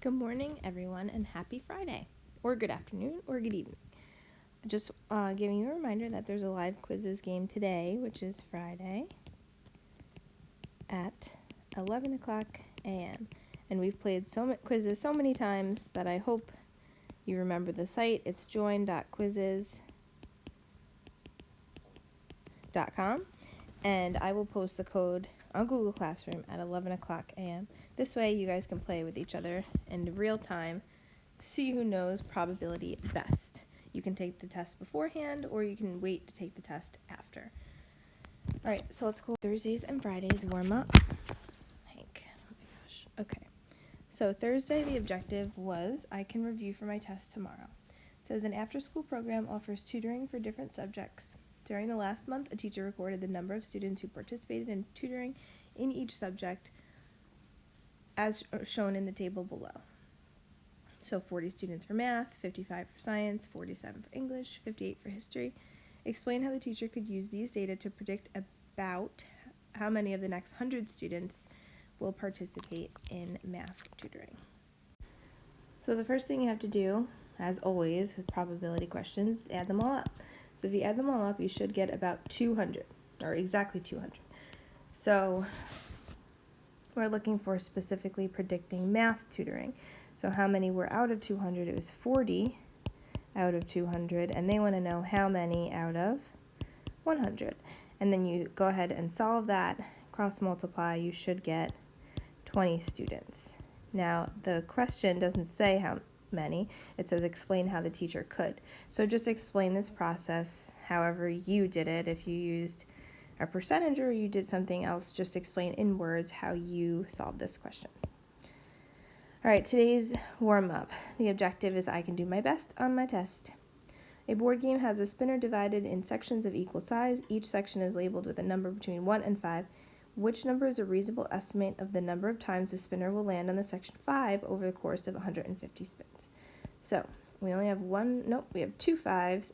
Good morning, everyone, and happy Friday, or good afternoon, or good evening. Just giving you a reminder that there's a live quizzes game today, which is Friday, at 11 o'clock a.m. And we've played quizzes so many times that I hope you remember the site. It's join.quizzes.com, and I will post the code on Google Classroom at 11 o'clock a.m. This way you guys can play with each other in real time, see who knows probability best. You can take the test beforehand, or you can wait to take the test after. All right, so let's go Thursdays and Fridays warm up. Hank, oh my gosh. Okay, so Thursday the objective was I can review for my test tomorrow. It says an after-school program offers tutoring for different subjects. During the last month, a teacher recorded the number of students who participated in tutoring in each subject as shown in the table below. So 40 students for math, 55 for science, 47 for English, 58 for history. Explain how the teacher could use these data to predict about how many of the next 100 students will participate in math tutoring. So the first thing you have to do, as always with probability questions, add them all up. So if you add them all up, you should get about 200, or exactly 200. So we're looking for specifically predicting math tutoring. So how many were out of 200? It was 40 out of 200, and they want to know how many out of 100. And then you go ahead and solve that, cross multiply, you should get 20 students. Now, the question doesn't say how many, it says explain how the teacher could. So just explain this process however you did it. If you used a percentage or you did something else, just explain in words how you solved this question. All right, today's warm-up. The objective is I can do my best on my test. A board game has a spinner divided in sections of equal size. Each section is labeled with a number between 1 and 5. Which number is a reasonable estimate of the number of times the spinner will land on the section 5 over the course of 150 spins? So, we only have we have 3 fives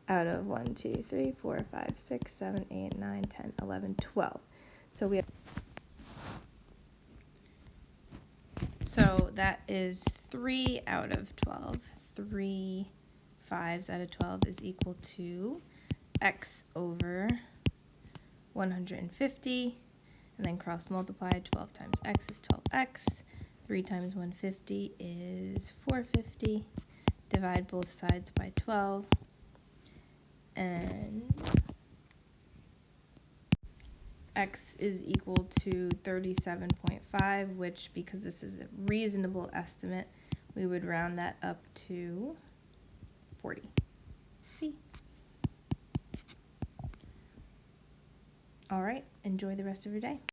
out of 1, 2, 3, 4, 5, 6, 7, 8, 9, 10, 11, 12. So that is 3 out of 12. 3 fives out of 12 is equal to x over 150, and then cross multiply. 12 times x is 12x. 3 times 150 is 450. Divide both sides by 12, and x is equal to 37.5, which, because this is a reasonable estimate, we would round that up to 40. C. All right, enjoy the rest of your day.